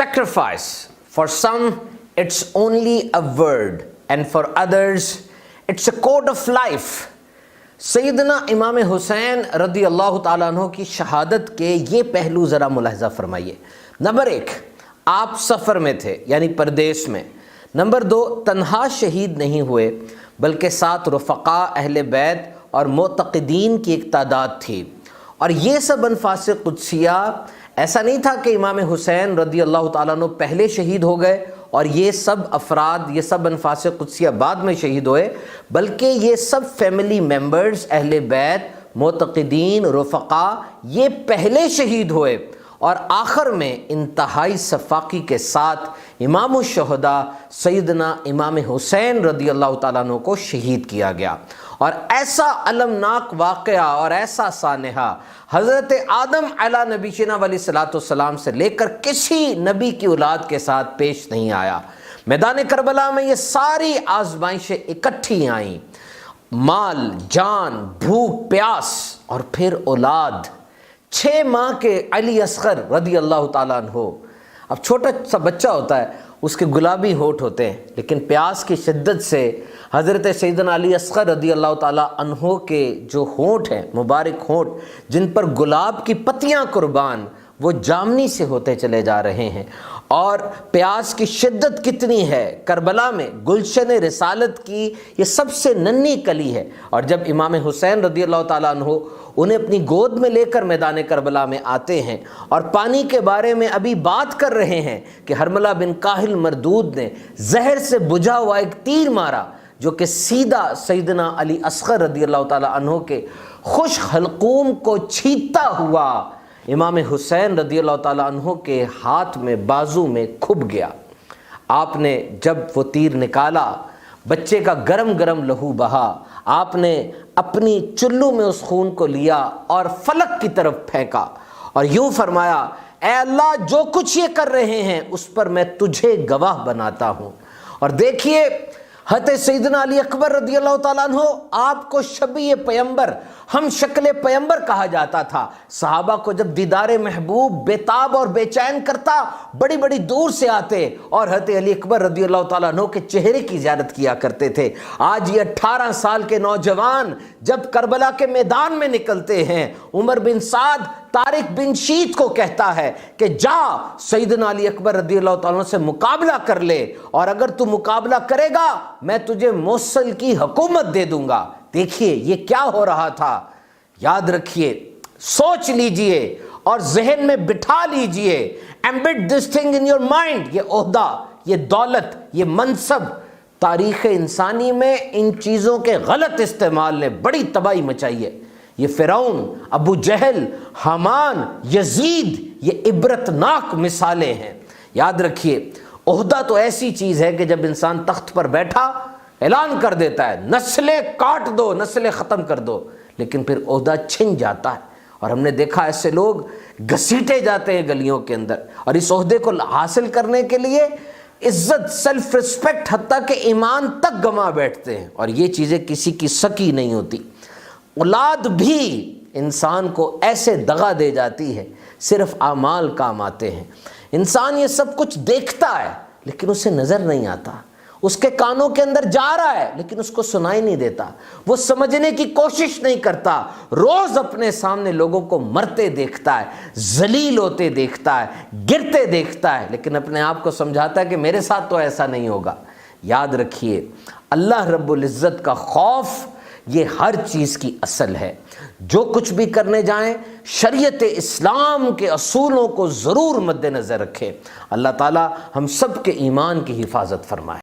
sacrifice. For some it's only a word and for others it's a code of life. सैयदना इमाम हुसैन रदी अल्लाह ताला अन्हु की शहादत के ये पहलू ज़रा मुलाहिज़ा फरमाइए। नंबर 1, आप सफ़र में थे यानी परदेश में। नंबर 2, तन्हा शहीद नहीं हुए बल्कि साथ रफ़क़ा, अहले बैत और मुतक़िदीन की एक तादाद थी। और ये सब अनफास कुदसिया, ऐसा नहीं था कि इमाम हुसैन रदी अल्लाह ताला अन्हु पहले शहीद हो गए और ये सब अफराद, ये सब अनफास कुदसिया बाद में शहीद हुए, बल्कि ये सब फैमिली मेंबर्स, अहले बैत, मुतक़िदीन, रफ़क़ा, ये पहले शहीद हुए और आखिर में इंतहाई सफ़ाकी के साथ इमाम शुहदा सैयदना इमाम हुसैन रदी अल्लाह ताला अन्हु को शहीद किया गया। और ऐसा अलमनाक वाक़या और ऐसा सानहा हज़रत आदम अला नबीना वलैहिस्सलाम से लेकर किसी नबी की औलाद के साथ पेश नहीं आया। मैदान करबला में ये सारी आजमाइशें इकट्ठी आईं, माल, जान, भूख, प्यास और फिर औलाद। 6 माह के अली असगर रदी अल्लाह ताला अन्हु, अब छोटा सा बच्चा होता है, उसके गुलाबी होठ होते हैं, लेकिन प्यास की शिद्दत से हज़रत सैयदना अली असगर रदी अल्लाह ताला अन्हु के जो होठ हैं, मुबारक होठ, जिन पर गुलाब की पत्तियां कुर्बान, वो जामनी से होते चले जा रहे हैं। और प्यास की शिद्दत कितनी है, करबला में गुलशन रिसालत की ये सबसे नन्ही कली है। और जब इमाम हुसैन रदी अल्लाह ताला अन्हु उन्हें अपनी गोद में लेकर मैदान करबला में आते हैं और पानी के बारे में अभी बात कर रहे हैं कि हरमला बिन काहिल मरदूद ने जहर से बुझा हुआ एक तीर मारा जो कि सीधा सैयदना अली असगर रदी अल्लाह ताला अन्हु के खुश हलकूम को छींता हुआ इमाम हुसैन रदी अल्लाह ताला अन्हु के हाथ में, बाजू में खुब गया। आपने जब वो तीर निकाला, बच्चे का गरम गरम लहू बहा, आपने अपनी चुल्लू में उस खून को लिया और फलक की तरफ फेंका और यूं फरमाया, ऐ अल्लाह, जो कुछ ये कर रहे हैं उस पर मैं तुझे गवाह बनाता हूँ। और देखिए हज़रत सैयदना अली अकबर रदी अल्लाह ताला अन्हु, आपको शबीए पैगंबर, हम शक्ल पैगंबर कहा जाता था। सहाबा को जब दीदार महबूब बेताब और बेचैन करता, बड़ी बड़ी दूर से आते और हज़रत अली अकबर रदी अल्लाह ताला अन्हु के चेहरे की ज़ियारत किया करते थे। आज ये 18 साल के नौजवान जब करबला के मैदान में निकलते हैं, उमर बिन साद तारिक बिन शीत को कहता है कि जा सैयदना अली अकबर रदी अल्लाह ताला से मुकाबला कर ले, और अगर तू मुकाबला करेगा मैं तुझे मोसल की हुकूमत दे दूंगा। देखिए ये क्या हो रहा था, याद रखिए, सोच लीजिए और जहन में बिठा लीजिए, Embiid this thing in your mind. ये ओहदा, ये दौलत, ये मनसब, तारीख़ इंसानी में इन चीज़ों के गलत इस्तेमाल ने बड़ी तबाही मचाई है। ये फ़िरौन, अबू जहल, हमान, यजीद, ये इबरतनाक मिसालें हैं। याद रखिए, ओहदा तो ऐसी चीज़ है कि जब इंसान तख्त पर बैठा ऐलान कर देता है, नस्लें काट दो, नस्लें ख़त्म कर दो, लेकिन फिर ओहदा छिन जाता है। और हमने देखा ऐसे लोग घसीटे जाते हैं गलियों के अंदर, और इस ओहदे को हासिल करने के लिए इज्जत, सेल्फ रिस्पेक्ट, हत्ता के ईमान तक गंवा बैठते हैं। और ये चीज़ें किसी की सकी नहीं होती। औलाद भी इंसान को ऐसे दगा दे जाती है, सिर्फ आमाल काम आते हैं। इंसान ये सब कुछ देखता है लेकिन उसे नज़र नहीं आता, उसके कानों के अंदर जा रहा है लेकिन उसको सुनाई नहीं देता, वो समझने की कोशिश नहीं करता। रोज़ अपने सामने लोगों को मरते देखता है, जलील होते देखता है, गिरते देखता है, लेकिन अपने आप को समझाता है कि मेरे साथ तो ऐसा नहीं होगा। याद रखिए, अल्लाह रब्बुल इज़्ज़त का खौफ ये हर चीज़ की असल है। जो कुछ भी करने जाएं, शरीयत इस्लाम के असूलों को ज़रूर मद्देनज़र रखें। अल्लाह ताला हम सब के ईमान की हिफाजत फरमाए।